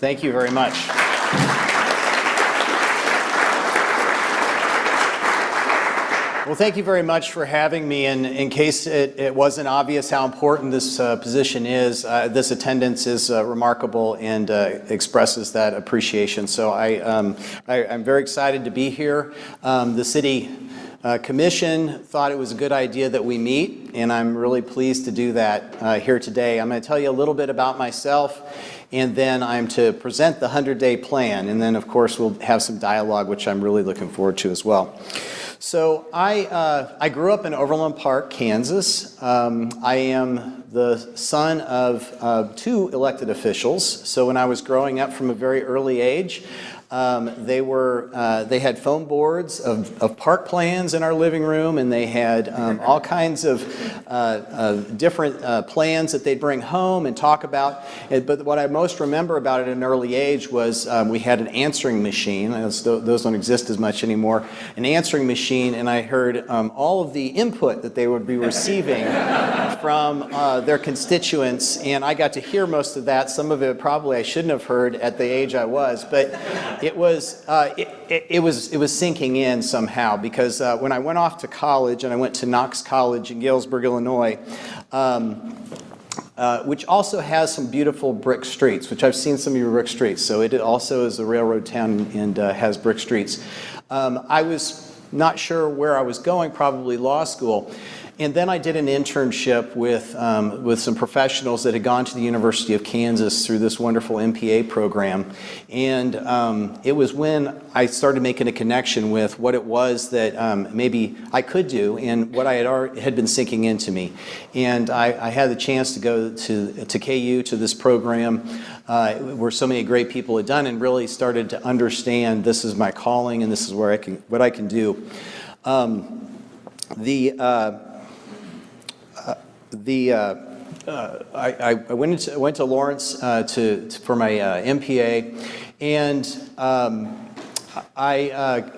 Thank you very much. Well, thank you very much for having me. And in case it wasn't obvious how important this position is, this attendance is remarkable and expresses that appreciation. So I'm very excited to be here. The City Commission thought it was a good idea that we meet, and I'm really pleased to do that here today. I'm going to tell you a little bit about myself, and then I'm to present the 100-day plan, and then of course we'll have some dialogue, which I'm really looking forward to as well. So I grew up in Overland Park, Kansas. I am the son of two elected officials. So when I was growing up from a very early age, they had foam boards of park plans in our living room, and they had all kinds of different plans that they'd bring home and talk about. But what I most remember about it at an early age was we had an answering machine. Those don't exist as much anymore. An answering machine, and I heard all of the input that they would be receiving from their constituents, and I got to hear most of that. Some of it probably I shouldn't have heard at the age I was, but it was sinking in somehow, because when I went off to college, and I went to Knox College in Galesburg, Illinois, which also has some beautiful brick streets, which I've seen some of your brick streets. So it also is a railroad town and has brick streets. I was not sure where I was going, probably law school. And then I did an internship with some professionals that had gone to the University of Kansas through this wonderful MPA program. And it was when I started making a connection with what it was that maybe I could do and what I had been sinking into me. And I had the chance to go to KU, to this program where so many great people had done, and really started to understand this is my calling and this is where what I can do. I went to Lawrence for my MPA, and I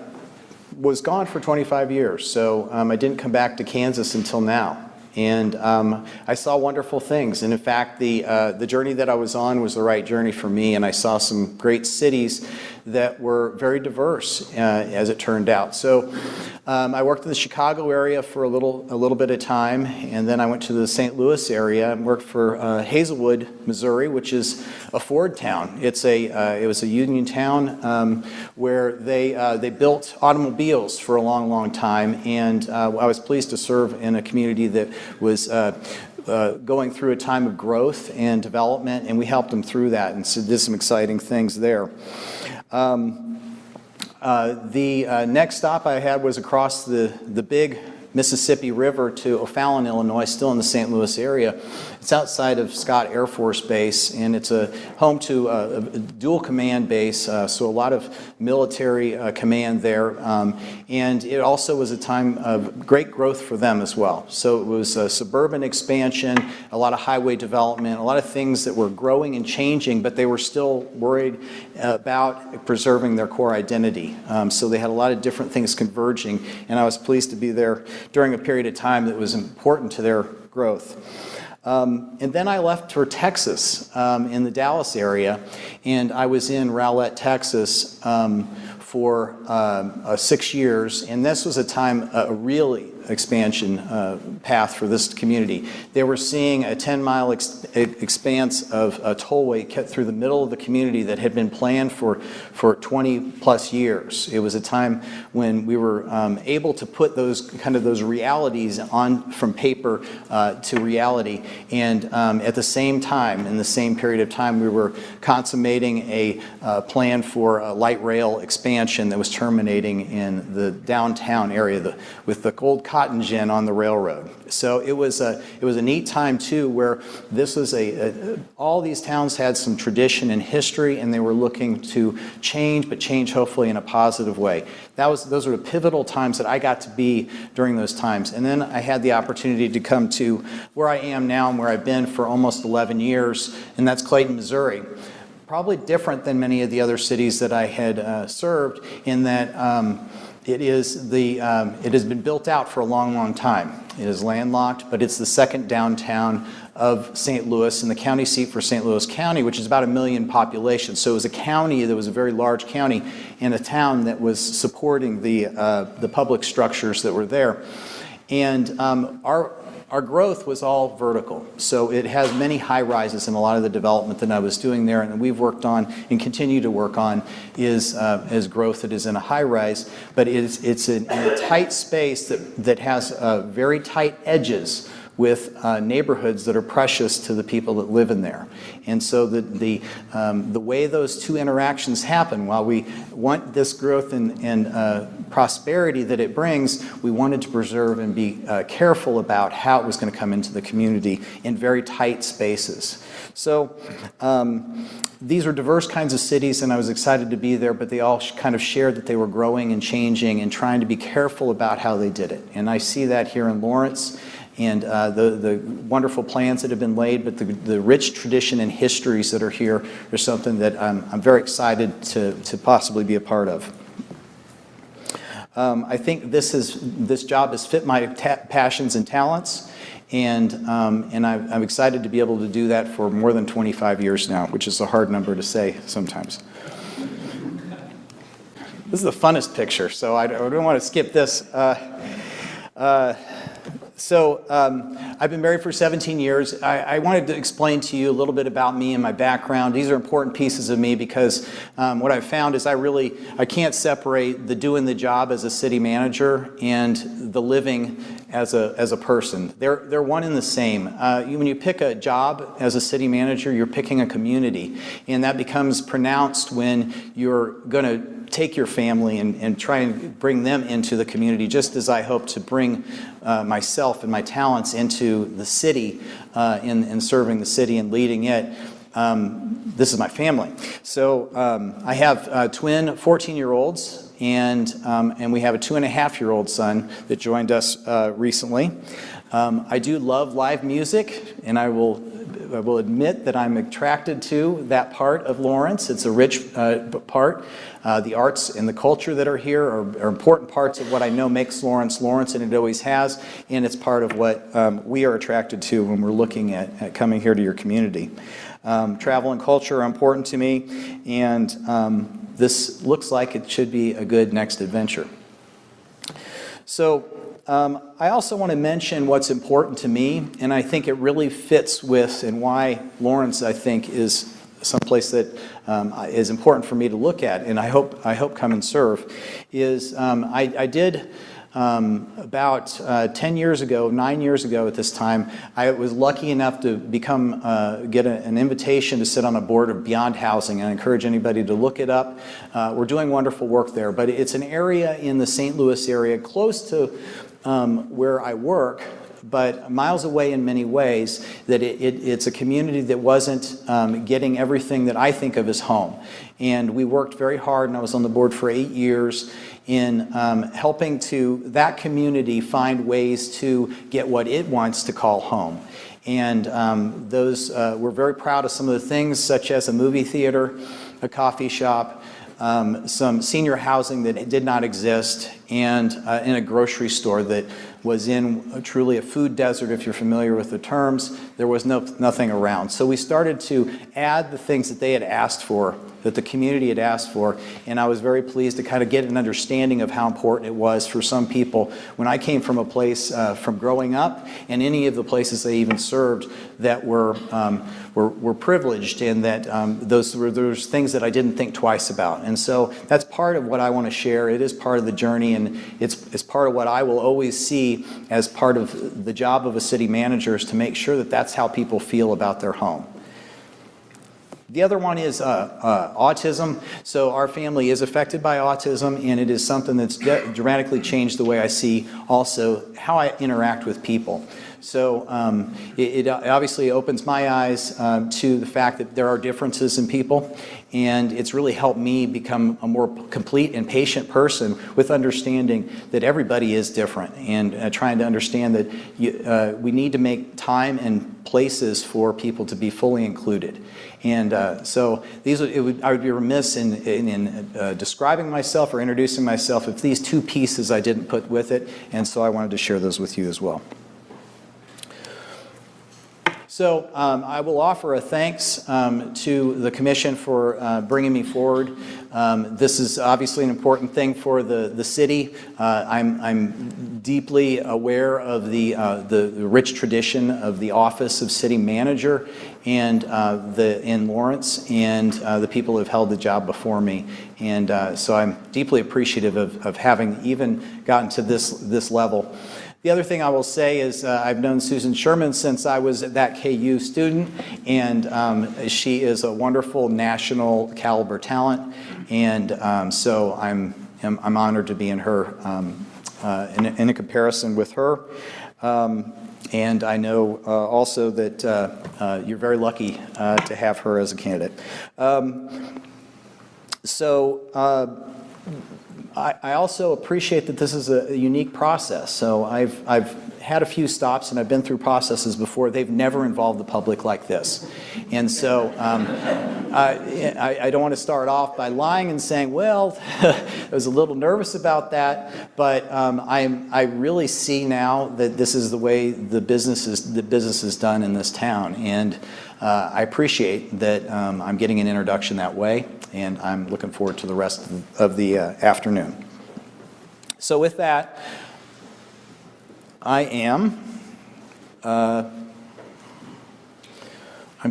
was gone for 25 years, so I didn't come back to Kansas until now. And I saw wonderful things, and in fact the journey that I was on was the right journey for me, and I saw some great cities that were very diverse as it turned out. So I worked in the Chicago area for a little bit of time, and then I went to the St. Louis area and worked for Hazelwood, Missouri, which is a Ford town. It was a union town where they built automobiles for a long, long time, and I was pleased to serve in a community that was going through a time of growth and development, and we helped them through that and so did some exciting things there. The next stop I had was across the big Mississippi River to O'Fallon, Illinois, still in the St. Louis area. It's outside of Scott Air Force Base, and it's a home to a dual command base, so a lot of military command there. And it also was a time of great growth for them as well. So it was suburban expansion, a lot of highway development, a lot of things that were growing and changing, but they were still worried about preserving their core identity. So they had a lot of different things converging, and I was pleased to be there during a period of time that was important to their growth. And then I left for Texas in the Dallas area, and I was in Rowlett, Texas for 6 years, and this was a time, a really expansion path for this community. They were seeing a 10-mile expanse of a tollway cut through the middle of the community that had been planned for 20 plus years. It was a time when we were able to put those realities on from paper to reality, and at the same time, in the same period of time, we were consummating a plan for a light rail expansion that was terminating in the downtown area with the old cotton gin on the railroad. So it was a neat time too, where this was all these towns had some tradition and history, and they were looking to change, but change hopefully in a positive way. Those were the pivotal times that I got to be during those times. And then I had the opportunity to come to where I am now and where I've been for almost 11 years, and that's Clayton, Missouri. Probably different than many of the other cities that I had served, in that it has been built out for a long, long time. It is landlocked, but it's the second downtown of St. Louis and the county seat for St. Louis County, which is about 1 million population. So it was a county that was a very large county and a town that was supporting the public structures that were there. And our growth was all vertical. So it has many high rises, and a lot of the development that I was doing there and we've worked on and continue to work on is growth that is in a high rise, but it's in a tight space that has very tight edges with neighborhoods that are precious to the people that live in there. And so the way those two interactions happen, while we want this growth and prosperity that it brings, we wanted to preserve and be careful about how it was going to come into the community in very tight spaces. So these are diverse kinds of cities, and I was excited to be there, but they all kind of shared that they were growing and changing and trying to be careful about how they did it. And I see that here in Lawrence, and the wonderful plans that have been laid, but the rich tradition and histories that are here are something that I'm very excited to possibly be a part of. I think this job has fit my passions and talents, and I'm excited to be able to do that for more than 25 years now, which is a hard number to say sometimes. This is the funnest picture, so I don't want to skip this. So I've been married for 17 years. I wanted to explain to you a little bit about me and my background. These are important pieces of me because what I've found is I can't separate the doing the job as a city manager and the living as a person. They're one and the same. When you pick a job as a city manager, you're picking a community, and that becomes pronounced when you're going to take your family and try and bring them into the community, just as I hope to bring myself and my talents into the city in serving the city and leading it. This is my family. So I have twin 14-year-olds, and we have a 2.5-year-old son that joined us recently. I do love live music, and I will admit that I'm attracted to that part of Lawrence. It's a rich part. The arts and the culture that are here are important parts of what I know makes Lawrence Lawrence, and it always has, and it's part of what we are attracted to when we're looking at coming here to your community. Travel and culture are important to me, and this looks like it should be a good next adventure. So I also want to mention what's important to me, and I think it really fits with and why Lawrence, I think, is someplace that is important for me to look at, and I hope come and serve, is I did about 10 years ago, 9 years ago at this time, I was lucky enough to get an invitation to sit on a board of Beyond Housing. I encourage anybody to look it up. We're doing wonderful work there, but it's an area in the St. Louis area close to where I work, but miles away in many ways, that it's a community that wasn't getting everything that I think of as home. And we worked very hard, and I was on the board for 8 years in helping to that community find ways to get what it wants to call home. And we're very proud of some of the things, such as a movie theater, a coffee shop, some senior housing that did not exist, and in a grocery store that was in truly a food desert. If you're familiar with the terms, there was nothing around. So we started to add the things that they had asked for, that the community had asked for, and I was very pleased to kind of get an understanding of how important it was for some people. When I came from a place from growing up, and any of the places they even served that were privileged, and that those were things that I didn't think twice about. And so that's part of what I want to share. It is part of the journey, and it's part of what I will always see as part of the job of a city manager, is to make sure that that's how people feel about their home. The other one is autism. So our family is affected by autism, and it is something that's dramatically changed the way I see also how I interact with people. So it obviously opens my eyes to the fact that there are differences in people, and it's really helped me become a more complete and patient person with understanding that everybody is different, and trying to understand that we need to make time and places for people to be fully included. And so I would be remiss in describing myself or introducing myself if these two pieces I didn't put with it, and so I wanted to share those with you as well. So I will offer a thanks to the commission for bringing me forward. This is obviously an important thing for the city. I'm deeply aware of the rich tradition of the office of city manager and in Lawrence, and the people who have held the job before me. And so I'm deeply appreciative of having even gotten to this level. The other thing I will say is I've known Susan Sherman since I was that KU student, and she is a wonderful national caliber talent, and so I'm honored to be in her in a comparison with her. And I know also that you're very lucky to have her as a candidate. I also appreciate that this is a unique process. So I've had a few stops and I've been through processes before. They've never involved the public like this. And so I don't want to start off by lying and saying, well, I was a little nervous about that, but I really see now that this is the way the business is done in this town. And I appreciate that I'm getting an introduction that way, and I'm looking forward to the rest of the afternoon. So with that, I'm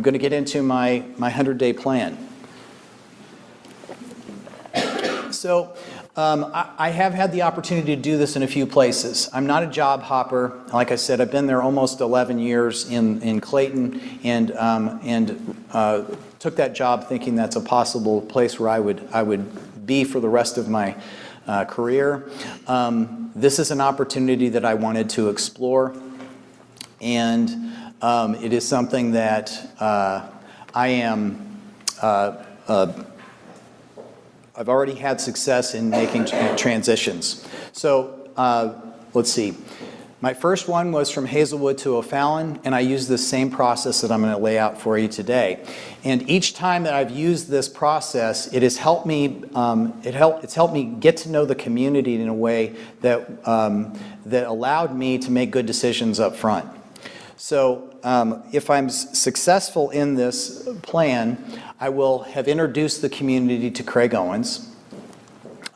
going to get into my 100-day plan. So I have had the opportunity to do this in a few places. I'm not a job hopper. Like I said, I've been there almost 11 years in Clayton, and took that job thinking that's a possible place where I would be for the rest of my career. This is an opportunity that I wanted to explore, and it is something that I am. I've already had success in making transitions. So let's see. My first one was from Hazelwood to O'Fallon, and I used the same process that I'm going to lay out for you today. And each time that I've used this process, it has helped me. It's helped me get to know the community in a way that that allowed me to make good decisions up front. So if I'm successful in this plan, I will have introduced the community to Craig Owens.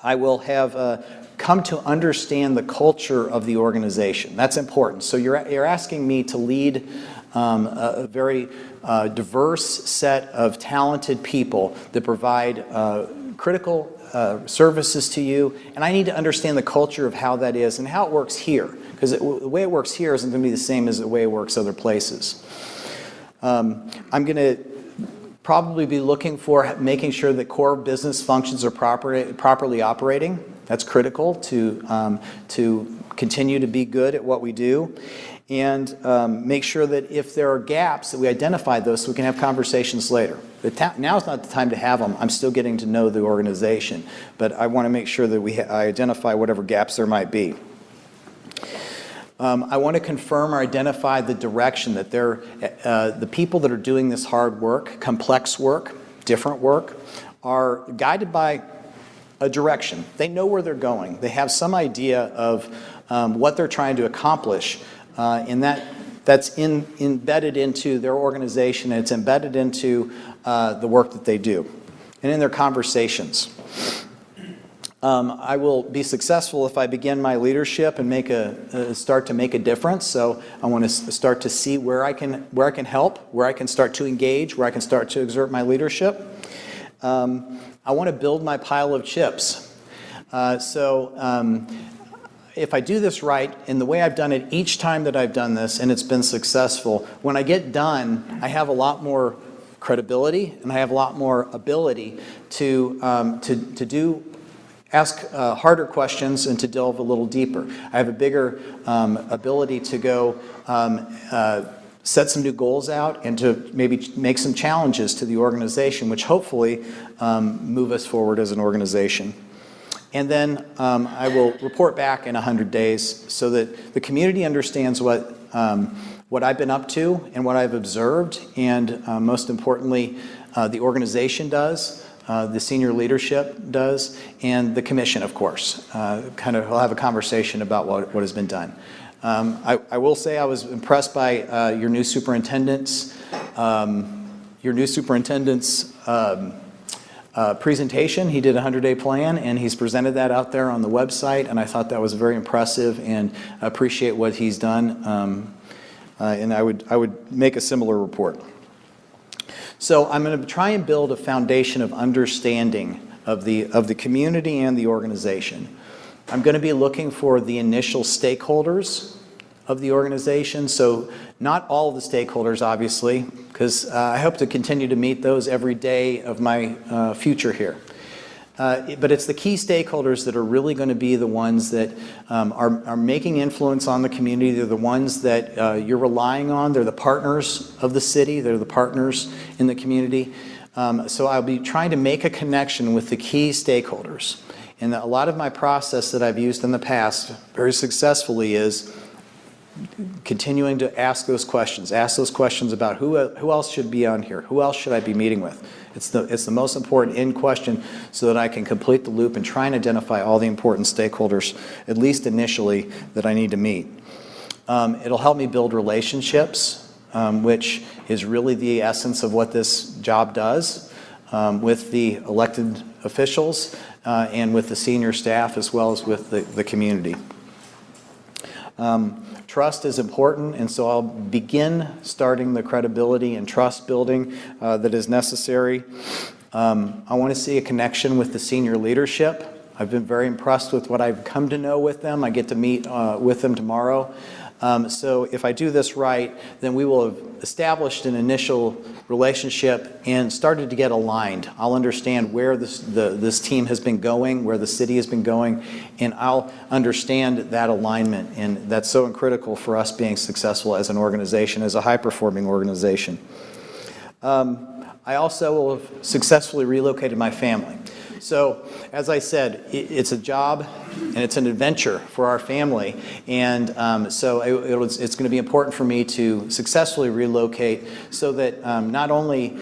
I will have come to understand the culture of the organization. That's important. So you're asking me to lead a very diverse set of talented people that provide critical services to you, and I need to understand the culture of how that is and how it works here, because the way it works here isn't going to be the same as the way it works other places. I'm going to probably be looking for making sure that core business functions are properly operating. That's critical to continue to be good at what we do, and make sure that if there are gaps that we identify those so we can have conversations later. Now is not the time to have them. I'm still getting to know the organization, but I want to make sure that I identify whatever gaps there might be. I want to confirm or identify the direction that the people that are doing this hard work, complex work, different work, are guided by a direction. They know where they're going. They have some idea of what they're trying to accomplish, and that's embedded into their organization, and it's embedded into the work that they do and in their conversations. I will be successful if I begin my leadership and start to make a difference. So I want to start to see where I can help, where I can start to engage, where I can start to exert my leadership. I want to build my pile of chips. If I do this right, in the way I've done it each time that I've done this, and it's been successful, when I get done, I have a lot more credibility and I have a lot more ability to ask harder questions and to delve a little deeper. I have a bigger ability to go set some new goals out and to maybe make some challenges to the organization, which hopefully move us forward as an organization. And then I will report back in 100 days so that the community understands what I've been up to and what I've observed, and most importantly, the organization does, the senior leadership does, and the commission, of course. We'll have a conversation about what has been done. I will say I was impressed by your new superintendent's presentation. He did a 100-day plan, and he's presented that out there on the website, and I thought that was very impressive, and appreciate what he's done. And I would make a similar report. So I'm going to try and build a foundation of understanding of the community and the organization. I'm going to be looking for the initial stakeholders of the organization. So not all of the stakeholders, obviously, because I hope to continue to meet those every day of my future here. But it's the key stakeholders that are really going to be the ones that are making influence on the community. They're the ones that you're relying on. They're the partners of the city. They're the partners in the community. So I'll be trying to make a connection with the key stakeholders. And a lot of my process that I've used in the past very successfully is continuing to ask those questions. Ask those questions about who else should be on here? Who else should I be meeting with? It's the most important in question so that I can complete the loop and try and identify all the important stakeholders, at least initially, that I need to meet. It'll help me build relationships, which is really the essence of what this job does, with the elected officials and with the senior staff as well as with the community. Trust is important, and so I'll begin starting the credibility and trust building that is necessary. I want to see a connection with the senior leadership. I've been very impressed with what I've come to know with them. I get to meet with them tomorrow. So if I do this right, then we will have established an initial relationship and started to get aligned. I'll understand where this team has been going, where the city has been going, and I'll understand that alignment. And that's so critical for us being successful as an organization, as a high-performing organization. I also will have successfully relocated my family. So, as I said, it's a job and it's an adventure for our family, and so it's going to be important for me to successfully relocate so that not only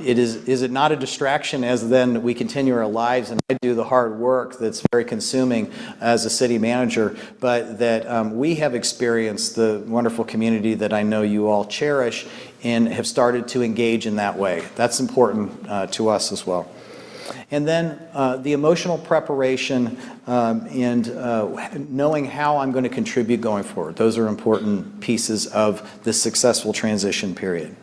is it not a distraction as then we continue our lives and I do the hard work that's very consuming as a city manager, but that we have experienced the wonderful community that I know you all cherish and have started to engage in that way. That's important to us as well. And then the emotional preparation and knowing how I'm going to contribute going forward. Those are important pieces of this successful transition period.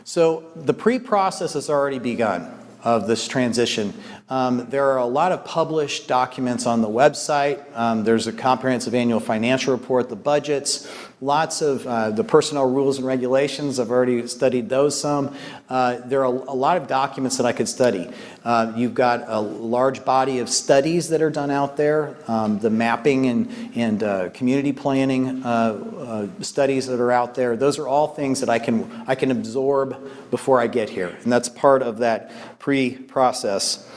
So the pre-process has already begun of this transition. There are a lot of published documents on the website. There's a comprehensive annual financial report, the budgets, lots of the personnel rules and regulations. I've already studied those some. There are a lot of documents that I could study. You've got a large body of studies that are done out there, the mapping and community planning studies that are out there. Those are all things that I can absorb before I get here, and that's part of that pre-process.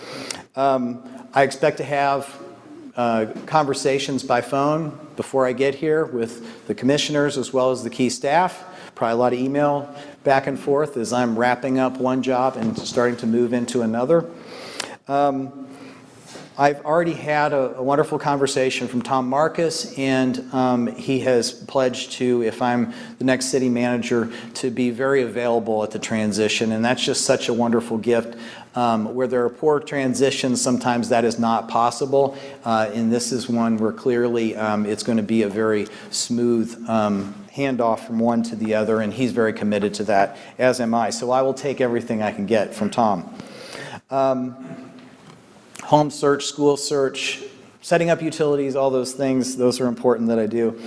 I expect to have conversations by phone before I get here with the commissioners as well as the key staff. Probably a lot of email back and forth as I'm wrapping up one job and starting to move into another. I've already had a wonderful conversation from Tom Marcus, and he has pledged to, if I'm the next city manager, to be very available at the transition, and that's just such a wonderful gift. Where there are poor transitions, sometimes that is not possible, and this is one where clearly it's going to be a very smooth handoff from one to the other, and he's very committed to that, as am I. So I will take everything I can get from Tom. Home search, school search, setting up utilities, all those things, those are important that I do.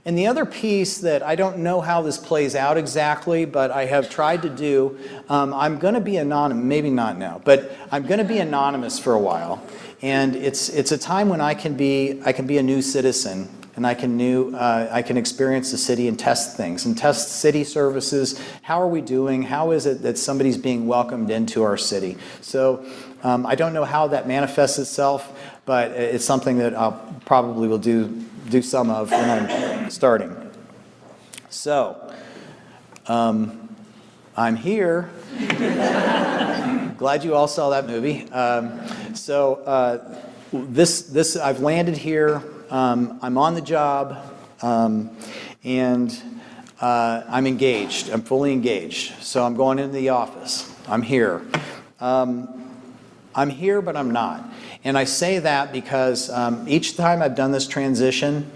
And the other piece that I don't know how this plays out exactly, but I have tried to do, I'm going to be anonymous, maybe not now, but I'm going to be anonymous for a while. And it's a time when I can be a new citizen, and I can experience the city and test things and test city services. How are we doing? How is it that somebody's being welcomed into our city? So I don't know how that manifests itself, but it's something that I'll probably will do some of when I'm starting. So I'm here. Glad you all saw that movie. This I've landed here I'm on the job, and I'm engaged. I'm fully engaged. So I'm going into the office. I'm here. I'm here, but I'm not. And I say that because each time I've done this transition,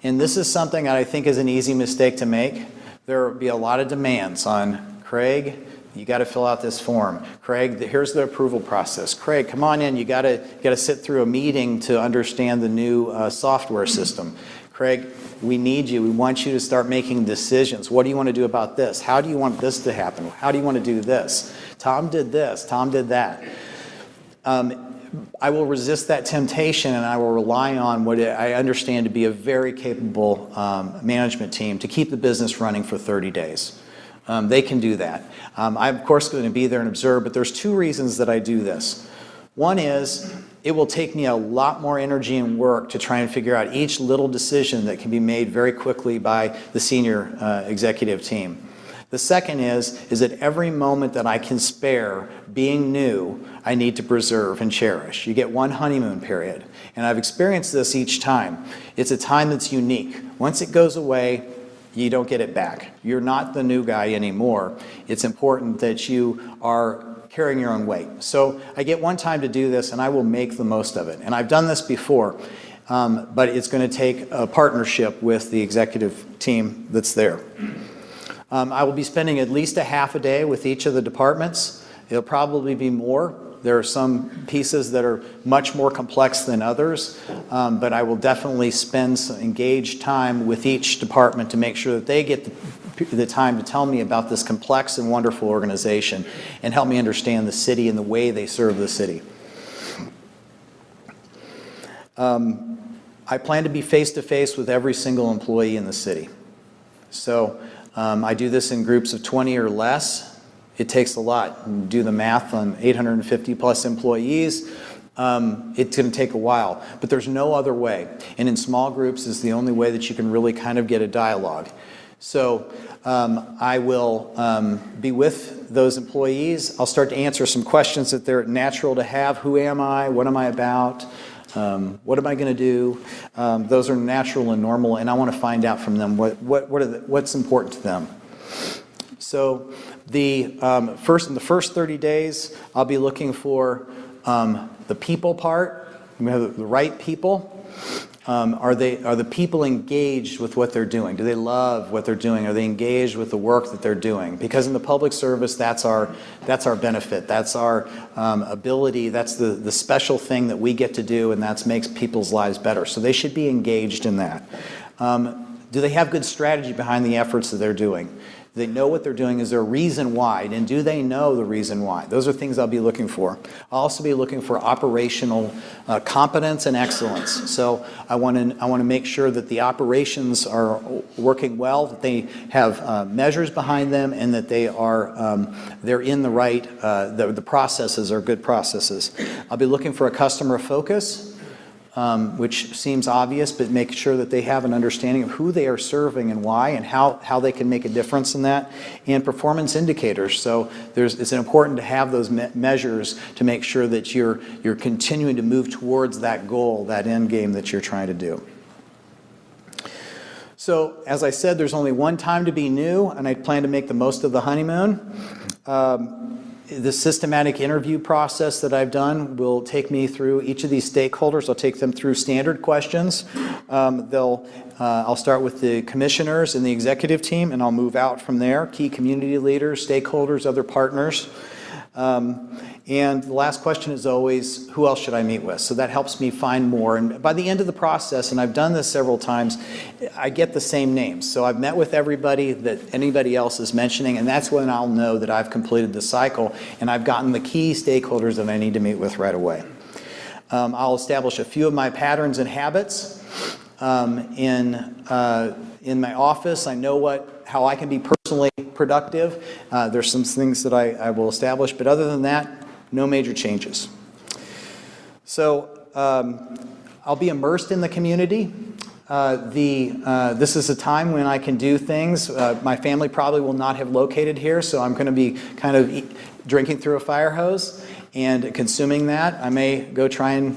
and this is something that I think is an easy mistake to make, there will be a lot of demands on Craig. You got to fill out this form. Craig, here's the approval process. Craig, come on in. You got to sit through a meeting to understand the new software system. Craig, we need you. We want you to start making decisions. What do you want to do about this? How do you want this to happen? How do you want to do this? Tom did this. Tom did that. I will resist that temptation, and I will rely on what I understand to be a very capable management team to keep the business running for 30 days. They can do that. I'm, of course, going to be there and observe, but there's two reasons that I do this. One is it will take me a lot more energy and work to try and figure out each little decision that can be made very quickly by the senior executive team. The second is that every moment that I can spare being new, I need to preserve and cherish. You get one honeymoon period, and I've experienced this each time. It's a time that's unique. Once it goes away, you don't get it back. You're not the new guy anymore. It's important that you are carrying your own weight. So I get one time to do this, and I will make the most of it. And I've done this before, but it's going to take a partnership with the executive team that's there. I will be spending at least a half a day with each of the departments. It'll probably be more. There are some pieces that are much more complex than others, but I will definitely spend some engaged time with each department to make sure that they get the time to tell me about this complex and wonderful organization and help me understand the city and the way they serve the city. I plan to be face-to-face with every single employee in the city. So I do this in groups of 20 or less. It takes a lot. Do the math on 850 plus employees. It's going to take a while, but there's no other way. And in small groups is the only way that you can really kind of get a dialogue. So I will be with those employees. I'll start to answer some questions that they're natural to have. Who am I? What am I about? What am I going to do? Those are natural and normal, and I want to find out from them what's important to them. So in the first 30 days, I'll be looking for the people part. We have the right people. Are the people engaged with what they're doing? Do they love what they're doing? Are they engaged with the work that they're doing? Because in the public service, that's our benefit. That's our ability. That's the special thing that we get to do, and that makes people's lives better. So they should be engaged in that. Do they have good strategy behind the efforts that they're doing? Do they know what they're doing? Is there a reason why? And do they know the reason why? Those are things I'll be looking for. I'll also be looking for operational competence and excellence. So I want to make sure that the operations are working well, that they have measures behind them, and that they're in the right, the processes are good processes. I'll be looking for a customer focus. Which seems obvious, but make sure that they have an understanding of who they are serving and why, and how they can make a difference in that, and performance indicators. So it's important to have those measures to make sure that you're continuing to move towards that goal, that end game that you're trying to do. So as I said, there's only one time to be new, and I plan to make the most of the honeymoon. The systematic interview process that I've done will take me through each of these stakeholders. I'll take them through standard questions. I'll start with the commissioners and the executive team, and I'll move out from there. Key community leaders, stakeholders, other partners. And the last question is always, who else should I meet with? So that helps me find more. And by the end of the process, and I've done this several times, I get the same names. So I've met with everybody that anybody else is mentioning, and that's when I'll know that I've completed the cycle and I've gotten the key stakeholders that I need to meet with right away. I'll establish a few of my patterns and habits. In my office, I know how I can be personally productive. There's some things that I will establish, but other than that, no major changes. So I'll be immersed in the community. This is a time when I can do things. My family probably will not have located here, so I'm going to be kind of drinking through a fire hose. and consuming that. I may go try and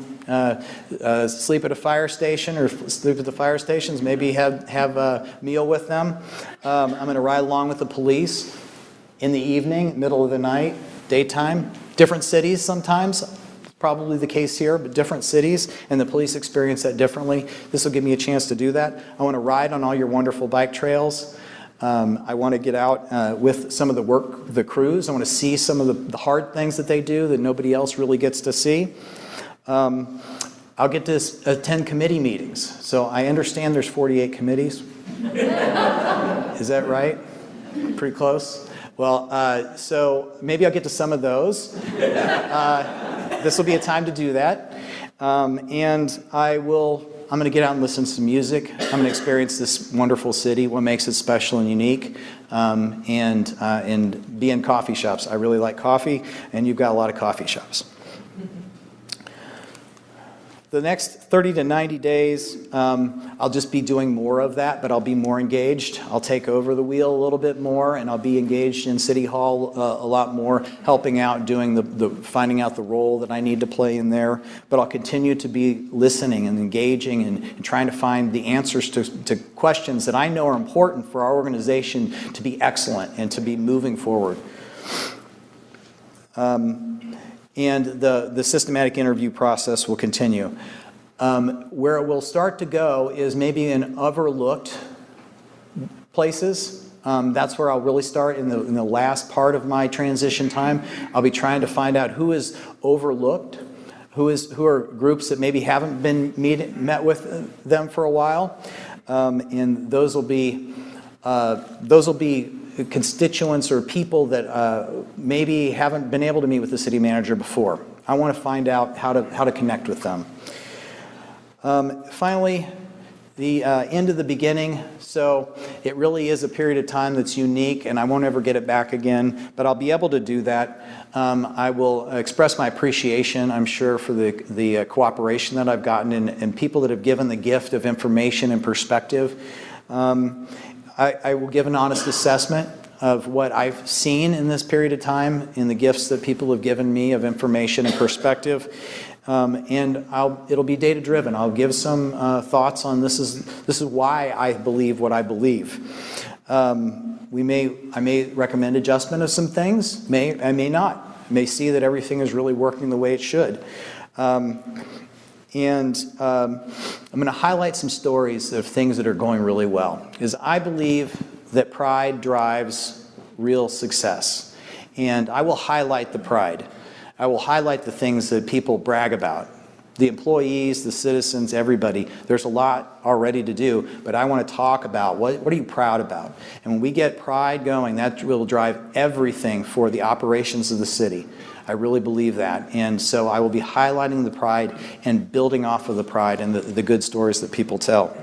sleep at a fire station or sleep at the fire stations, maybe have a meal with them. I'm going to ride along with the police in the evening, middle of the night, daytime. Different cities sometimes. Probably the case here, but different cities, and the police experience that differently. This will give me a chance to do that. I want to ride on all your wonderful bike trails. I want to get out with some of the crews. I want to see some of the hard things that they do that nobody else really gets to see. I'll get to attend committee meetings. So I understand there's 48 committees. Is that right? Pretty close? Well, so maybe I'll get to some of those. This will be a time to do that. And I'm going to get out and listen to some music. I'm going to experience this wonderful city, what makes it special and unique, and be in coffee shops. I really like coffee, and you've got a lot of coffee shops. The next 30 to 90 days, I'll just be doing more of that, but I'll be more engaged. I'll take over the wheel a little bit more, and I'll be engaged in City Hall a lot more, helping out, doing finding out the role that I need to play in there. But I'll continue to be listening and engaging and trying to find the answers to questions that I know are important for our organization to be excellent and to be moving forward. And the systematic interview process will continue. Where it will start to go is maybe in overlooked places. That's where I'll really start in the last part of my transition time. I'll be trying to find out who is overlooked, who are groups that maybe haven't been met with them for a while, and those will be constituents or people that maybe haven't been able to meet with the city manager before. I want to find out how to connect with them. Finally, the end of the beginning. So it really is a period of time that's unique, and I won't ever get it back again, but I'll be able to do that. I will express my appreciation, I'm sure, for the cooperation that I've gotten and people that have given the gift of information and perspective. I will give an honest assessment of what I've seen in this period of time, in the gifts that people have given me of information and perspective, and it'll be data driven. I'll give some thoughts on this is why I believe what I believe. I may recommend adjustment of some things. I may not. I may see that everything is really working the way it should. And I'm going to highlight some stories of things that are going really well, because I believe that pride drives real success. And I will highlight the pride. I will highlight the things that people brag about. The employees, the citizens, everybody. There's a lot already to do, but I want to talk about what are you proud about? And when we get pride going, that will drive everything for the operations of the city. I really believe that. And so I will be highlighting the pride and building off of the pride and the good stories that people tell.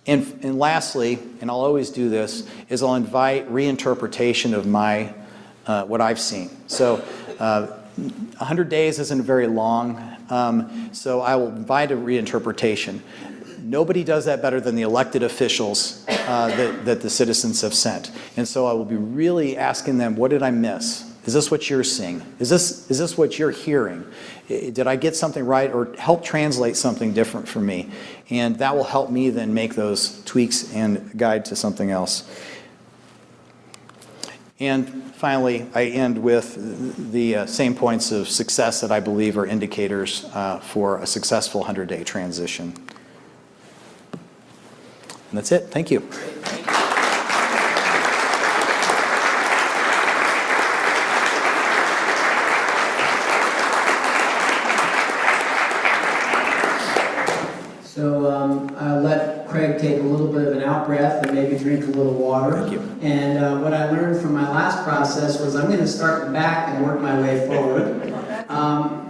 And lastly, and I'll always do this, is I'll invite reinterpretation of what I've seen. So 100 days isn't very long, so I will invite a reinterpretation. Nobody does that better than the elected officials that the citizens have sent. And so I will be really asking them, what did I miss? Is this what you're seeing? Is this what you're hearing? Did I get something right or help translate something different for me? And that will help me then make those tweaks and guide to something else. And finally, I end with the same points of success that I believe are indicators for a successful 100-day transition. And that's it. Thank you. So I'll let Craig take a little bit of an out breath and maybe drink a little water. Thank you. And what I learned from my last process was I'm going to start back and work my way forward.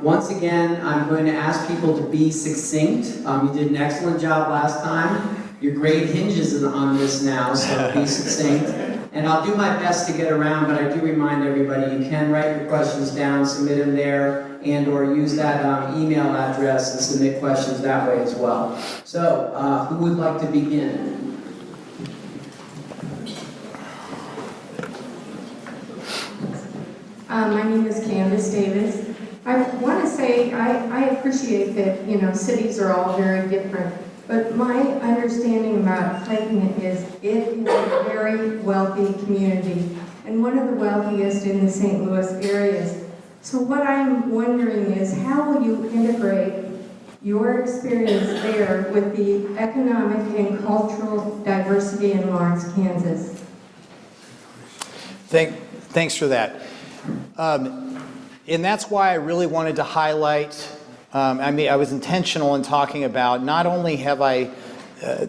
Once again, I'm going to ask people to be succinct. You did an excellent job last time. Your grade hinges on this now, so be succinct. And I'll do my best to get around, but I do remind everybody you can write your questions down, submit them there, and or use that email address and submit questions that way as well. So, who would like to begin? My name is Candace Davis, to say I appreciate that, you know, cities are all very different, but my understanding about Clayton is it is a very wealthy community and one of the wealthiest in the St. Louis areas. So what I'm wondering is how will you integrate your experience there with the economic and cultural diversity in Lawrence, Kansas? Thanks for that. And that's why I really wanted to highlight, I was intentional in talking about not only have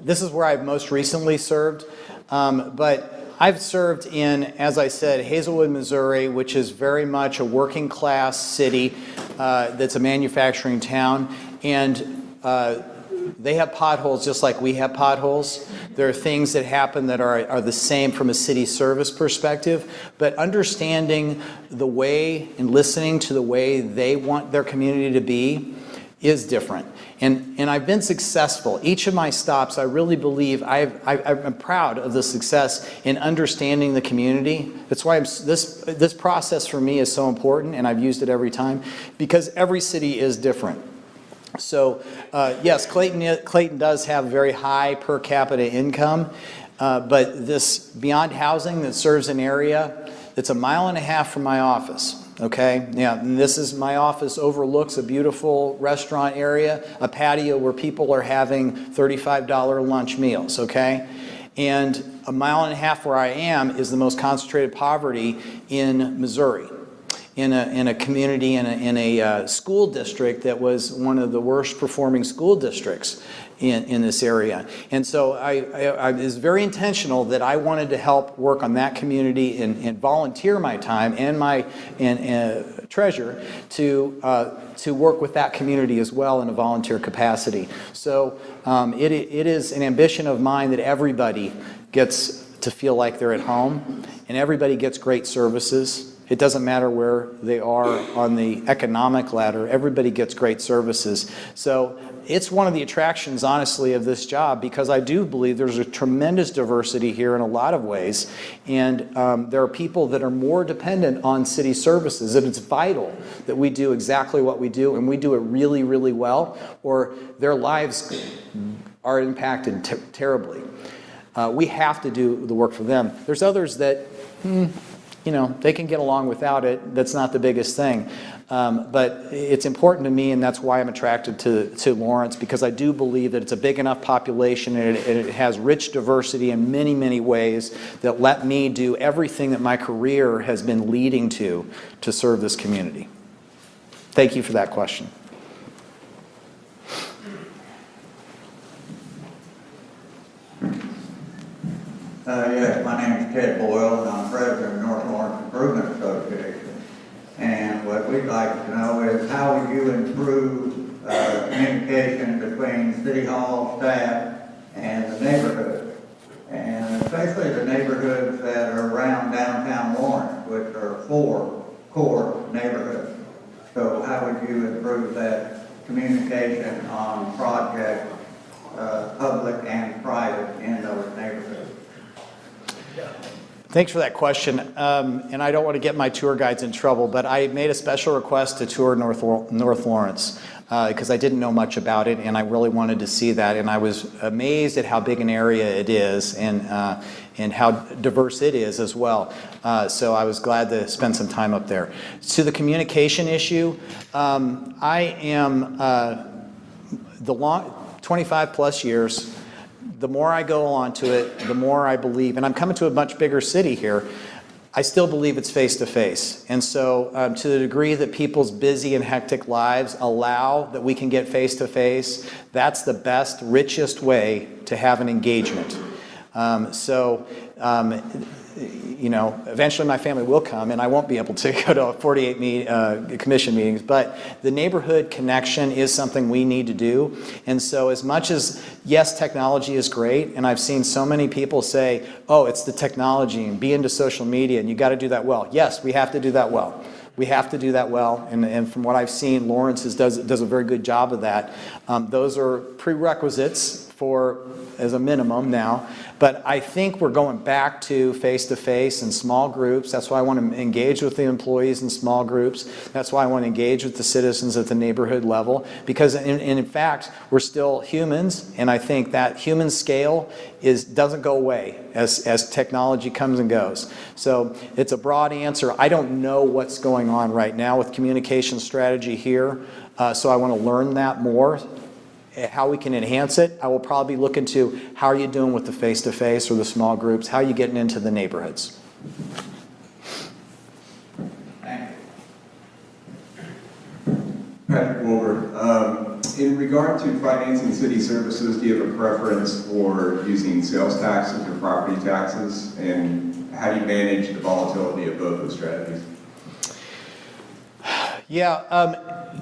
this is where I've most recently served, but I've served in, as I said, Hazelwood, Missouri, which is very much a working class city that's a manufacturing town, and they have potholes just like we have potholes. There are things that happen that are the same from a city service perspective, but understanding the way and listening to the way they want their community to be is different. And I've been successful. Each of my stops, I really believe, I'm proud of the success in understanding the community. That's why this process for me is so important, and I've used it every time, because every city is different. So yes, Clayton does have very high per capita income, but this Beyond Housing that serves an area that's 1.5 miles from my office. Okay, yeah, and this is my office, overlooks a beautiful restaurant area, a patio where people are having $35 lunch meals, okay? And 1.5 miles where I am is the most concentrated poverty in Missouri, in a community, in a school district that was one of the worst performing school districts in this area. And so I was very intentional that I wanted to help work on that community and volunteer my time and my treasure to work with that community as well in a volunteer capacity. So it is an ambition of mine that everybody gets to feel like they're at home and everybody gets great services. It doesn't matter where they are on the economic ladder, everybody gets great services. So it's one of the attractions, honestly, of this job, because I do believe there's a tremendous diversity here in a lot of ways, and there are people that are more dependent on city services, and it's vital that we do exactly what we do, and we do it really, really well, or their lives are impacted terribly. We have to do the work for them. There's others that, you know, they can get along without it. That's not the biggest thing. But it's important to me, and that's why I'm attracted to Lawrence, because I do believe that it's a big enough population and it has rich diversity in many, many ways that let me do everything that my career has been leading to serve this community. Thank you for that question. Yes, my name is Ted Boyle, and I'm president of North Lawrence Improvement Association. And what we'd like to know is how would you improve communication between City Hall staff and the neighborhood, and especially the neighborhoods that are around downtown Lawrence, which are 4 core neighborhoods. So how would you improve that communication on projects, public and private, in those neighborhoods? Thanks for that question. And I don't want to get my tour guides in trouble, but I made a special request to tour North Lawrence because I didn't know much about it, and I really wanted to see that. And I was amazed at how big an area it is and how diverse it is as well. So I was glad to spend some time up there. To the communication issue, I am 25 plus years. The more I go on to it, the more I believe, and I'm coming to a much bigger city here, I still believe it's face-to-face. And so to the degree that people's busy and hectic lives allow that we can get face-to-face, that's the best, richest way to have an engagement. You know, eventually my family will come and I won't be able to go to 48 commission meetings, but the neighborhood connection is something we need to do. And so as much as, yes, technology is great, and I've seen so many people say, oh, it's the technology and be into social media and you got to do that well. Yes, we have to do that well. We have to do that well, and from what I've seen, Lawrence does a very good job of that. Those are prerequisites as a minimum now. But I think we're going back to face-to-face and small groups. That's why I want to engage with the employees in small groups. That's why I want to engage with the citizens at the neighborhood level. Because in fact, we're still humans, and I think that human scale doesn't go away as technology comes and goes. So it's a broad answer. I don't know what's going on right now with communication strategy here, so I want to learn that more. How we can enhance it. I will probably look into how are you doing with the face-to-face or the small groups, how are you getting into the neighborhoods. Thank you. Patrick Wilbur, in regard to financing city services, do you have a preference for using sales taxes or property taxes? And how do you manage the volatility of both those strategies? Yeah,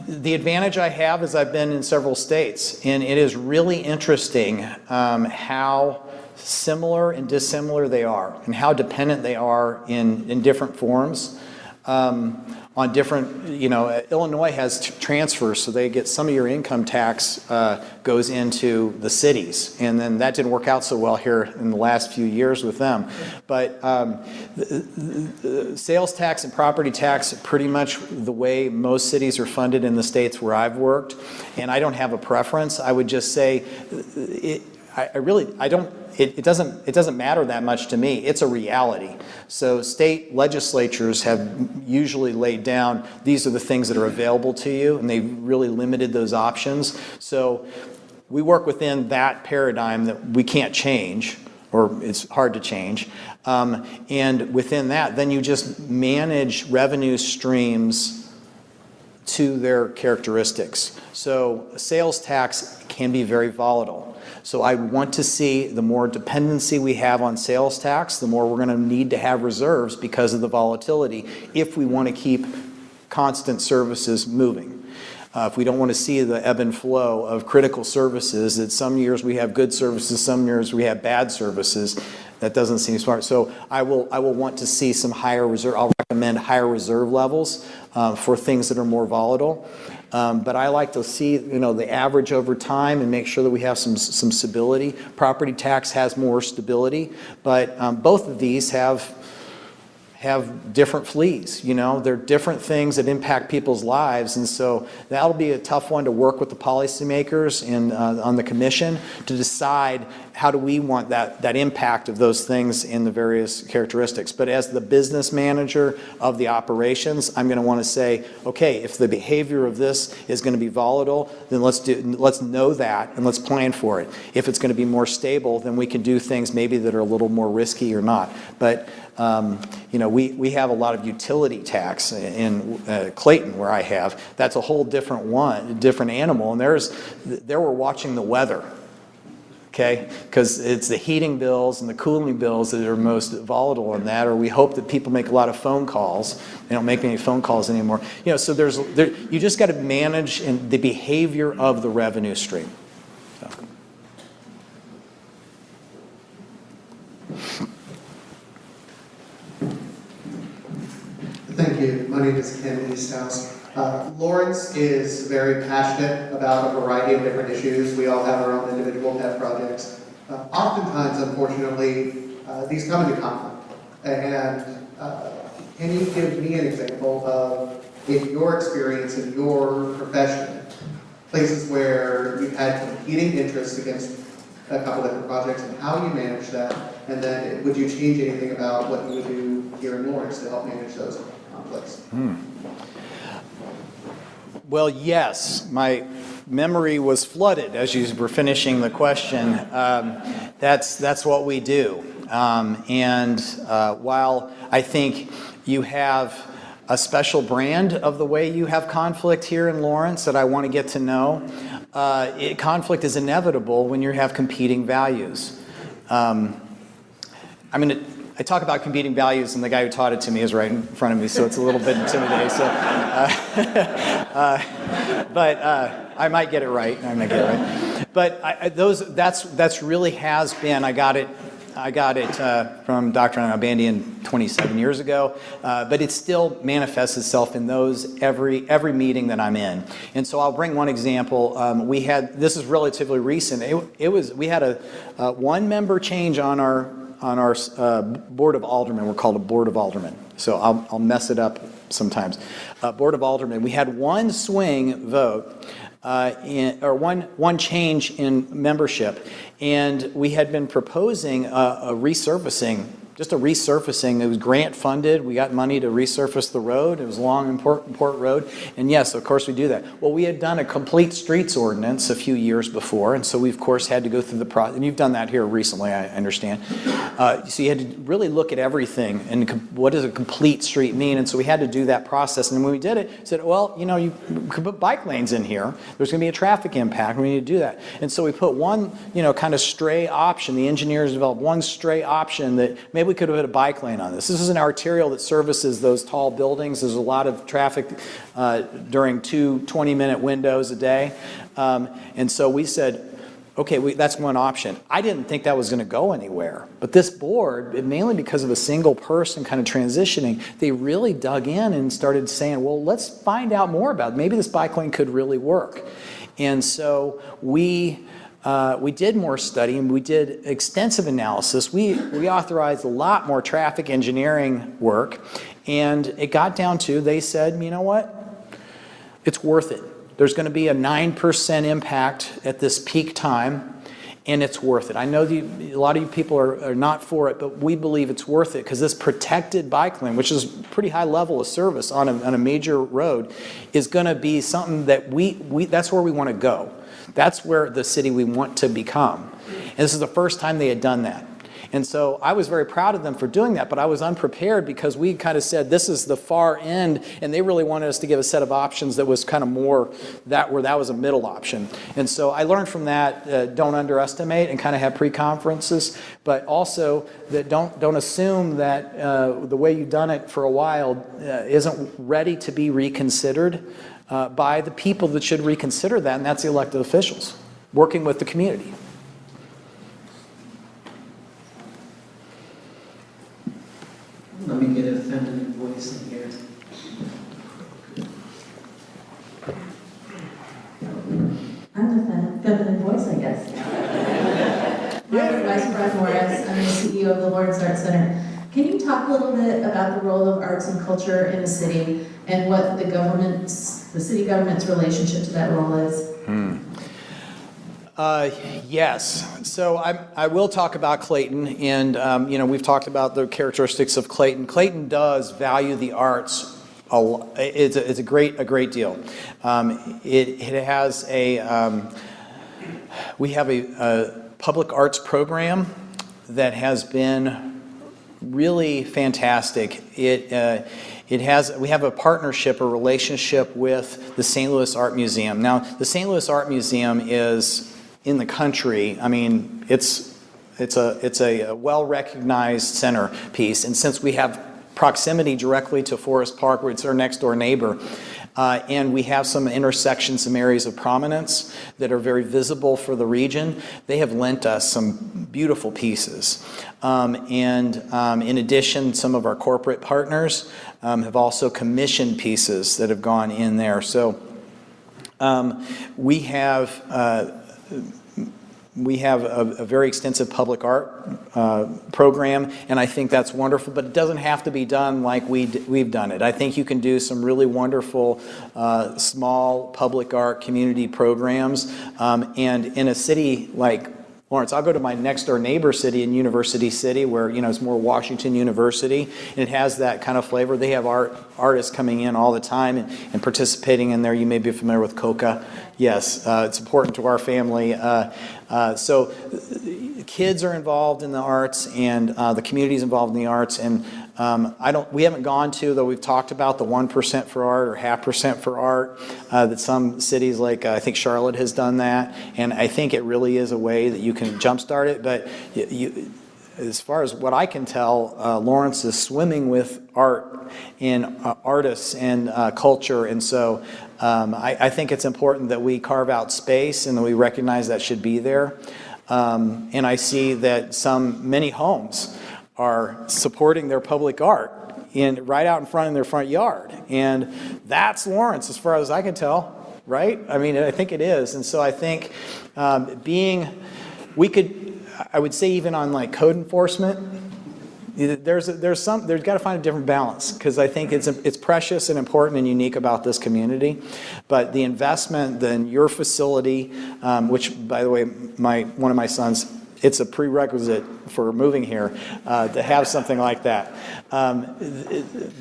the advantage I have is I've been in several states, and it is really interesting how similar and dissimilar they are, and how dependent they are in different forms. On different, Illinois has transfers, so they get some of your income tax goes into the cities, and then that didn't work out so well here in the last few years with them. But the sales tax and property tax are pretty much the way most cities are funded in the states where I've worked, and I don't have a preference. I would just say it doesn't matter that much to me. It's a reality. So state legislatures have usually laid down, these are the things that are available to you, and they've really limited those options. So we work within that paradigm that we can't change, or it's hard to change. And within that, then you just manage revenue streams to their characteristics. So sales tax can be very volatile. So I want to see the more dependency we have on sales tax, the more we're going to need to have reserves because of the volatility if we want to keep constant services moving. If we don't want to see the ebb and flow of critical services, that some years we have good services, some years we have bad services, that doesn't seem smart. So I will want to see some higher reserve. I'll recommend higher reserve levels for things that are more volatile. But I like to see, the average over time and make sure that we have some stability. Property tax has more stability, but both of these have different fleas. They're different things that impact people's lives, and so that'll be a tough one to work with the policymakers and on the commission to decide how do we want that impact of those things in the various characteristics. But as the business manager of the operations, I'm going to want to say, okay, if the behavior of this is going to be volatile, then let's know that and let's plan for it. If it's going to be more stable, then we can do things maybe that are a little more risky or not. But we have a lot of utility tax in Clayton where I have. That's a whole different animal. And there we're watching the weather, okay? Because it's the heating bills and the cooling bills that are most volatile in that, or we hope that people make a lot of phone calls. They don't make any phone calls anymore. So you just got to manage the behavior of the revenue stream. So. Thank you. My name is Ken Easthouse. Lawrence is very passionate about a variety of different issues. We all have our own individual pet projects. Oftentimes, unfortunately, these come into conflict. And can you give me an example of, in your experience, in your profession, places where you've had competing interests against a couple different projects and how you manage that? And then would you change anything about what you would do here in Lawrence to help manage those conflicts? Well, yes, my memory was flooded as you were finishing the question. That's what we do. While I think you have a special brand of the way you have conflict here in Lawrence that I want to get to know, conflict is inevitable when you have competing values. I talk about competing values, and the guy who taught it to me is right in front of me, so it's a little bit intimidating. So, but I might get it right. But that's really has been. I got it I got it from Dr. Nalbandian 27 years ago, but it still manifests itself in those every meeting that I'm in. And so I'll bring one example. This is relatively recent. We had a one-member change on our Board of Aldermen. We're called a Board of Aldermen, so I'll mess it up sometimes. Board of Aldermen. We had one swing vote, one change in membership, and we had been proposing a resurfacing. Just a resurfacing. It was grant funded. We got money to resurface the road. It was a long, important road. And yes, of course we do that. Well, we had done a complete streets ordinance a few years before, and so we of course had to go through the process. And you've done that here recently, I understand. So you had to really look at everything and what does a complete street mean? And so we had to do that process. And when we did it, we said, well, you could put bike lanes in here. There's going to be a traffic impact. We need to do that. And so we put one, kind of stray option. The engineers developed one stray option that maybe we could have put a bike lane on this. This is an arterial that services those tall buildings. There's a lot of traffic during 2 20-minute windows a day. And so we said, okay, that's one option. I didn't think that was going to go anywhere. But this board, mainly because of a single person kind of transitioning, they really dug in and started saying, well, let's find out more about it. Maybe this bike lane could really work. And so we did more study and we did extensive analysis. We authorized a lot more traffic engineering work, and it got down to, they said, you know what? It's worth it. There's going to be a 9% impact at this peak time, and it's worth it. I know a lot of you people are not for it, but we believe it's worth it because this protected bike lane, which is a pretty high level of service on a major road, is going to be something that that's where we want to go. That's where the city we want to become. And this is the first time they had done that. And so I was very proud of them for doing that, but I was unprepared because we kind of said this is the far end, and they really wanted us to give a set of options that was kind of more where that was a middle option. And so I learned from that, don't underestimate and kind of have pre-conferences, but also that don't assume that the way you've done it for a while isn't ready to be reconsidered by the people that should reconsider that, and that's the elected officials, working with the community. Let me get a feminine voice in here. I'm the feminine voice, I guess. My name is Vice President Morris. I'm the CEO of the Lawrence Arts Center. Can you talk a little bit about the role of arts and culture in the city and what the city government's relationship to that role is? Yes. So I will talk about Clayton, and we've talked about the characteristics of Clayton. Clayton does value the arts. It's a great deal. It has we have a public arts program that has been really fantastic. We have a partnership, a relationship with the St. Louis Art Museum. Now, the St. Louis Art Museum is in the country. I mean, it's a well-recognized centerpiece, and since we have proximity directly to Forest Park, where it's our next door neighbor, and we have some intersections, some areas of prominence that are very visible for the region, they have lent us some beautiful pieces. In addition, some of our corporate partners have also commissioned pieces that have gone in there. So we have a very extensive public art program, and I think that's wonderful, but it doesn't have to be done like we've done it. I think you can do some really wonderful small public art community programs, and in a city like Lawrence, I'll go to my next door neighbor city in University City, where it's more Washington University, and it has that kind of flavor. They have artists coming in all the time and participating in there. You may be familiar with Coca. Yes, it's important to our family. So kids are involved in the arts, and the community is involved in the arts. And we haven't gone to, though we've talked about the 1% for art or 0.5% for art, that some cities like I think Charlotte has done that, and I think it really is a way that you can jumpstart it. But as far as what I can tell, Lawrence is swimming with art and artists and culture, and so I think it's important that we carve out space and that we recognize that should be there. And I see that many homes are supporting their public art right out in front in their front yard. And that's Lawrence, as far as I can tell, right? I mean, I think it is. And so I think I would say even on like code enforcement, there's got to find a different balance, because I think it's precious and important and unique about this community. But the investment in your facility, which by the way, one of my sons, it's a prerequisite for moving here to have something like that.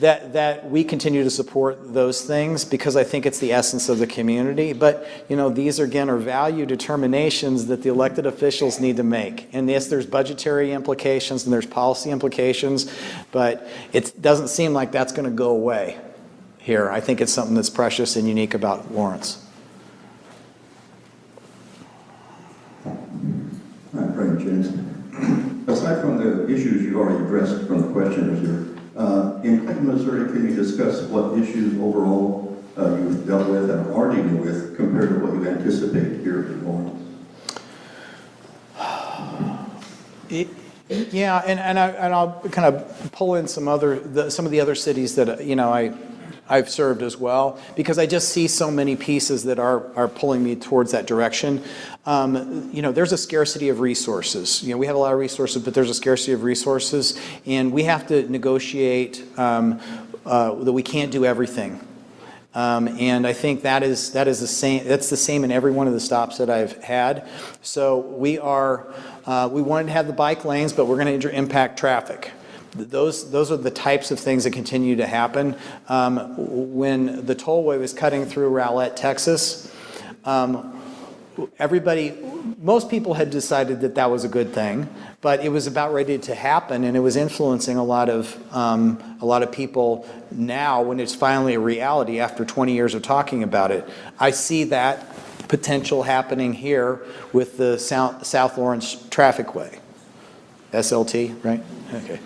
That we continue to support those things, because I think it's the essence of the community. But these again are value determinations that the elected officials need to make. And yes, there's budgetary implications and there's policy implications, but it doesn't seem like that's going to go away here. I think it's something that's precious and unique about Lawrence. Hi, Frank Jensen. Aside from the issues you already addressed from the questioners here, in Clayton, Missouri, can you discuss what issues overall you've dealt with and are dealing with compared to what you anticipate here in Lawrence? Yeah, and I'll kind of pull in some of the other cities that I've served as well, because I just see so many pieces that are pulling me towards that direction. There's a scarcity of resources. We have a lot of resources, but there's a scarcity of resources, and we have to negotiate that we can't do everything. And I think that's the same in every one of the stops that I've had. So we wanted to have the bike lanes, but we're going to impact traffic. Those are the types of things that continue to happen. When the tollway was cutting through Rowlett, Texas, most people had decided that was a good thing, but it was about ready to happen, and it was influencing a lot of people now when it's finally a reality after 20 years of talking about it. I see that potential happening here with the South Lawrence Traffic Way. SLT, right? Okay.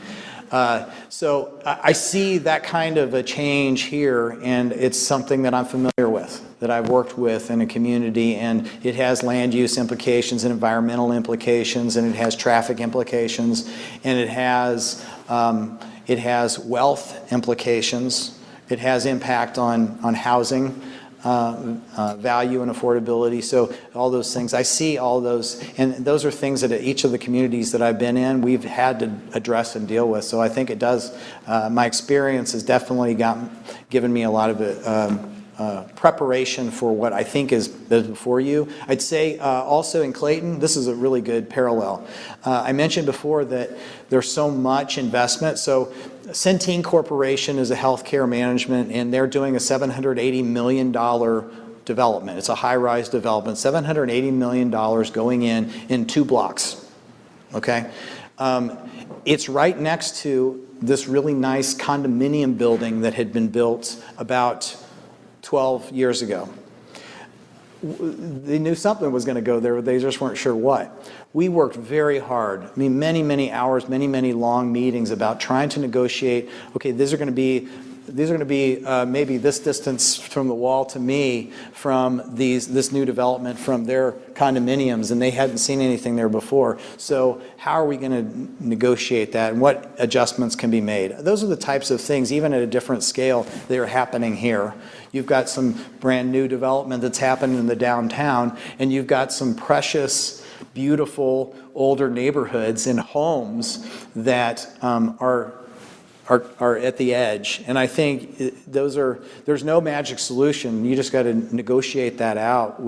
So I see that kind of a change here, and it's something that I'm familiar with, that I've worked with in a community, and it has land use implications and environmental implications, and it has traffic implications, and it has wealth implications. It has impact on housing value and affordability. So all those things, I see all those, and those are things that each of the communities that I've been in, we've had to address and deal with. So I think it does, my experience has definitely given me a lot of preparation for what I think is before you. I'd say also in Clayton, this is a really good parallel. I mentioned before that there's so much investment. So Centene Corporation is a healthcare management, and they're doing a $780 million development. It's a high-rise development, $780 million going in 2 blocks, okay? It's right next to this really nice condominium building that had been built about 12 years ago. They knew something was going to go there, but they just weren't sure what. We worked very hard. I mean, many hours, many long meetings about trying to negotiate. Okay, these are going to be maybe this distance from the wall to me from this new development from their condominiums, and they hadn't seen anything there before. So how are we going to negotiate that, and what adjustments can be made? Those are the types of things, even at a different scale, that are happening here. You've got some brand new development that's happened in the downtown, and you've got some precious, beautiful, older neighborhoods and homes that are at the edge. And I think there's no magic solution. You just got to negotiate that out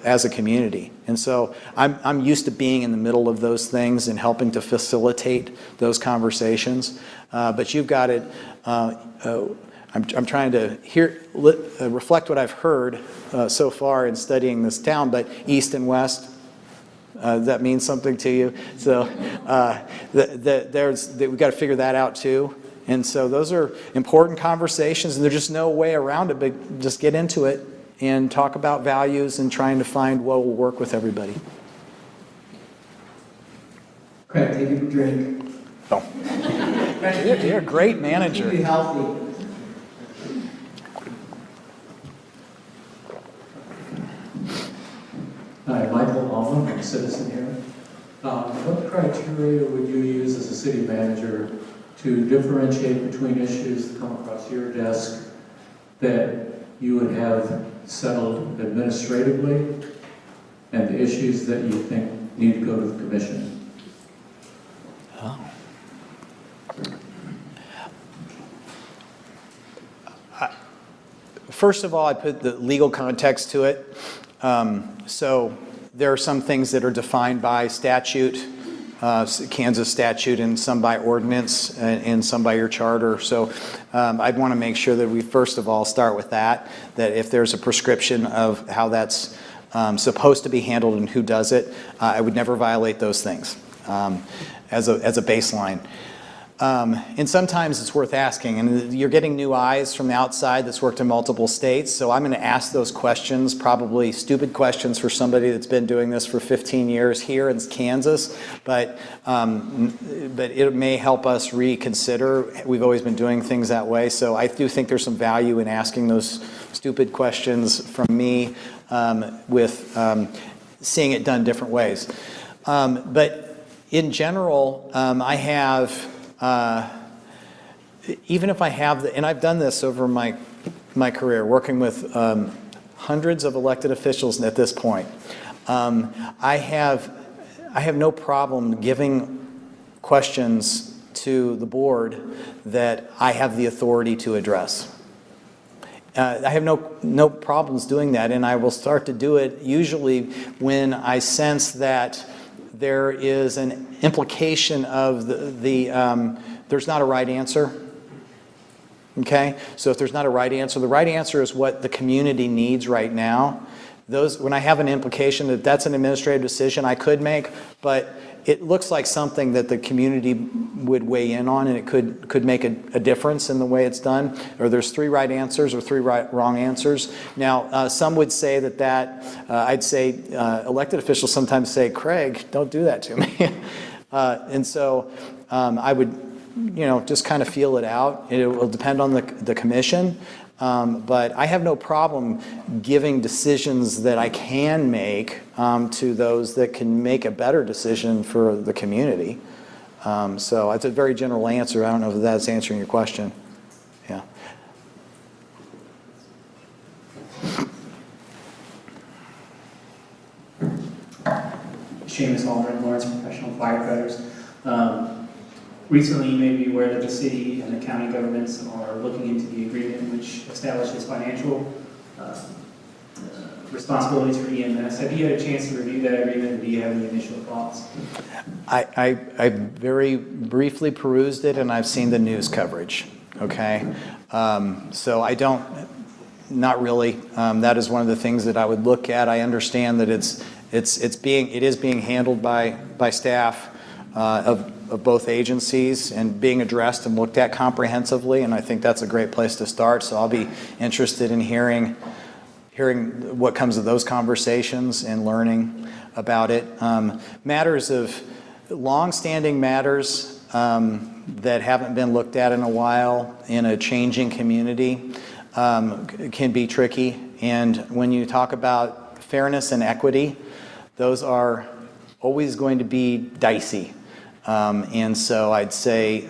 as a community. And so I'm used to being in the middle of those things and helping to facilitate those conversations. But you've got it. I'm trying to reflect what I've heard so far in studying this town, but east and west, that means something to you. So we've got to figure that out too. And so those are important conversations, and there's just no way around it, but just get into it and talk about values and trying to find what will work with everybody. Craig, take a drink. Oh. You're a great manager. Keep you healthy. Hi, Michael Alma, I'm a citizen here. What criteria would you use as a city manager to differentiate between issues that come across your desk that you would have settled administratively and the issues that you think need to go to the commission? Oh. First of all, I put the legal context to it. So there are some things that are defined by statute, Kansas statute, and some by ordinance, and some by your charter. So I'd want to make sure that we first of all start with that if there's a prescription of how that's supposed to be handled and who does it, I would never violate those things as a baseline. And sometimes it's worth asking, and you're getting new eyes from the outside that's worked in multiple states, so I'm going to ask those questions, probably stupid questions for somebody that's been doing this for 15 years here in Kansas, but it may help us reconsider. We've always been doing things that way, so I do think there's some value in asking those stupid questions from me with seeing it done different ways. But in general, I have... even if I have and I've done this over my career, working with hundreds of elected officials at this point, I have no problem giving questions to the board that I have the authority to address. I have no problems doing that, and I will start to do it usually when I sense that there is an implication of there's not a right answer. Okay? So if there's not a right answer, the right answer is what the community needs right now. When I have an implication that that's an administrative decision I could make, but it looks like something that the community would weigh in on, and it could make a difference in the way it's done, or there's 3 right answers or 3 wrong answers. Now, some would say that I'd say elected officials sometimes say, Craig, don't do that to me. And so I would, just kind of feel it out. It will depend on the commission. But I have no problem giving decisions that I can make to those that can make a better decision for the community. So it's a very general answer. I don't know if that's answering your question. Yeah. Seamus Aldrin, Lawrence Professional Firefighters. Recently, you may be aware that the city and the county governments are looking into the agreement which establishes financial responsibilities for EMS. Have you had a chance to review that agreement, and do you have any initial thoughts? I very briefly perused it, and I've seen the news coverage. Okay, so I don't, not really. That is one of the things that I would look at. I understand that it is being handled by staff of both agencies and being addressed and looked at comprehensively, and I think that's a great place to start. So I'll be interested in hearing what comes of those conversations and learning about it. Matters of long-standing matters that haven't been looked at in a while in a changing community can be tricky, and when you talk about fairness and equity, those are always going to be dicey. And so I'd say,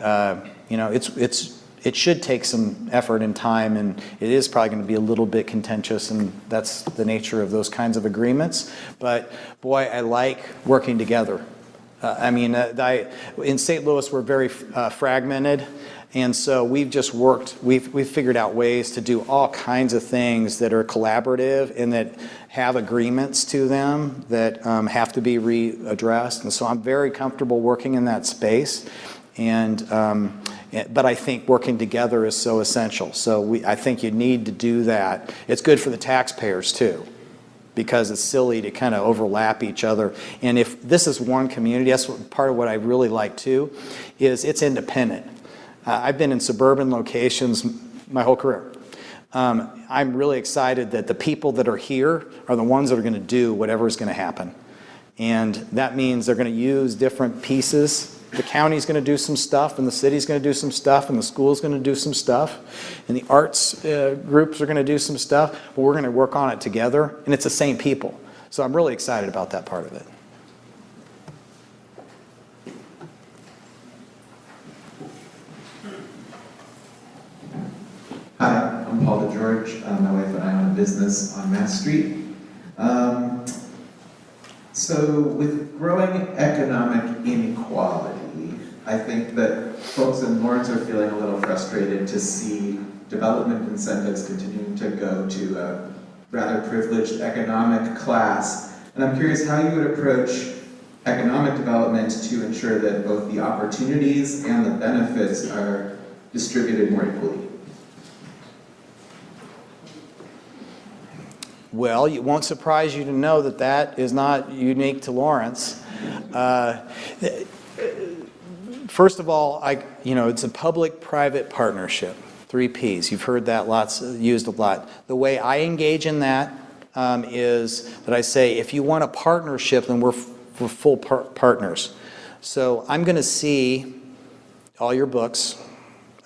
it should take some effort and time, and it is probably going to be a little bit contentious, and that's the nature of those kinds of agreements. But boy, I like working together. In St. Louis, we're very fragmented, and so we've figured out ways to do all kinds of things that are collaborative and that have agreements to them that have to be readdressed. And so I'm very comfortable working in that space. But I think working together is so essential. So I think you need to do that. It's good for the taxpayers too, because it's silly to kind of overlap each other. And if this is one community, that's part of what I really like too, is it's independent. I've been in suburban locations my whole career. I'm really excited that the people that are here are the ones that are going to do whatever is going to happen. And that means they're going to use different pieces. The county's going to do some stuff, and the city's going to do some stuff, and the school's going to do some stuff, and the arts groups are going to do some stuff, but we're going to work on it together, and it's the same people. So I'm really excited about that part of it. business on Mass Street. So with growing economic inequality, I think that folks in Lawrence are feeling a little frustrated to see development incentives continuing to go to a rather privileged economic class. And I'm curious how you would approach economic development to ensure that both the opportunities and the benefits are distributed more equally. Well, it won't surprise you to know that that is not unique to Lawrence. First of all, it's a public-private partnership, 3 Ps. You've heard that used a lot. The way I engage in that is that I say, if you want a partnership, then we're full partners. So I'm going to see all your books.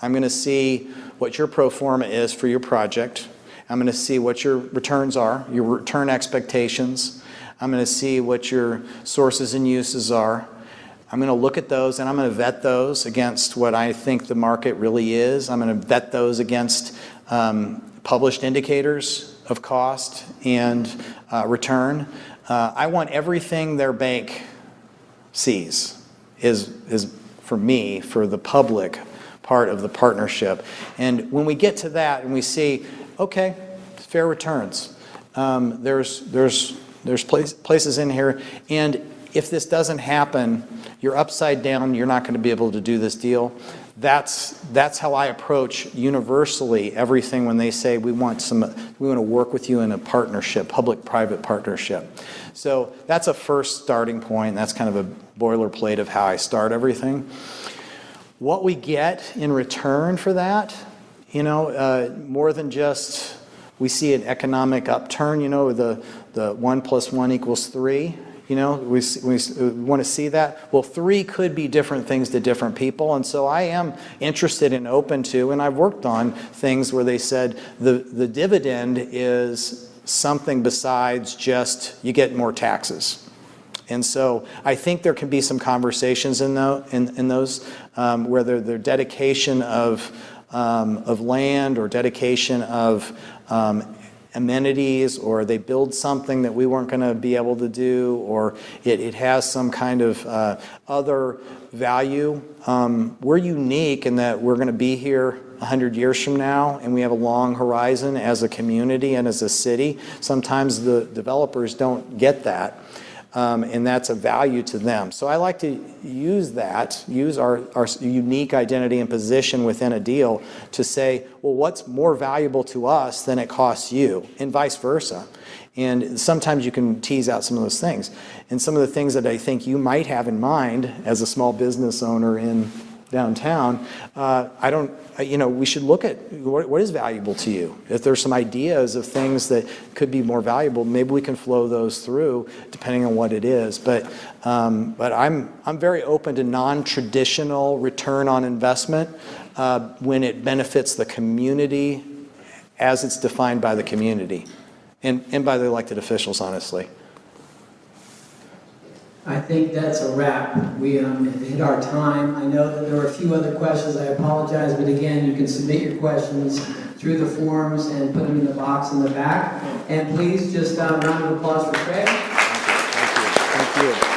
I'm going to see what your pro forma is for your project. I'm going to see what your returns are, your return expectations. I'm going to see what your sources and uses are. I'm going to look at those and I'm going to vet those against what I think the market really is. I'm going to vet those against published indicators of cost and return. I want everything their bank sees is for me, for the public part of the partnership. And when we get to that and we see, okay, fair returns. There's places in here, and if this doesn't happen, you're upside down, you're not going to be able to do this deal. That's how I approach universally everything when they say we want to work with you in a partnership, public-private partnership. So that's a first starting point. That's kind of a boilerplate of how I start everything. What we get in return for that, more than just we see an economic upturn, the 1 + 1 = 3. We want to see that. Well, 3 could be different things to different people, and so I am interested and open to, and I've worked on things where they said the dividend is something besides just you get more taxes. And so I think there can be some conversations in those whether they're dedication of land or dedication of amenities, or they build something that we weren't going to be able to do, or it has some kind of other value. We're unique in that we're going to be here 100 years from now, and we have a long horizon as a community and as a city. Sometimes the developers don't get that. And that's a value to them. So I like to use our unique identity and position within a deal to say, well, what's more valuable to us than it costs you, and vice versa. And sometimes you can tease out some of those things. And some of the things that I think you might have in mind as a small business owner in downtown, we should look at what is valuable to you. If there's some ideas of things that could be more valuable, maybe we can flow those through depending on what it is. But I'm very open to non-traditional return on investment when it benefits the community as it's defined by the community and by the elected officials, honestly. I think that's a wrap. We have hit our time. I know that there were a few other questions. I apologize, but again, you can submit your questions through the forms and put them in the box in the back. And please just round of applause for Craig. Thank you.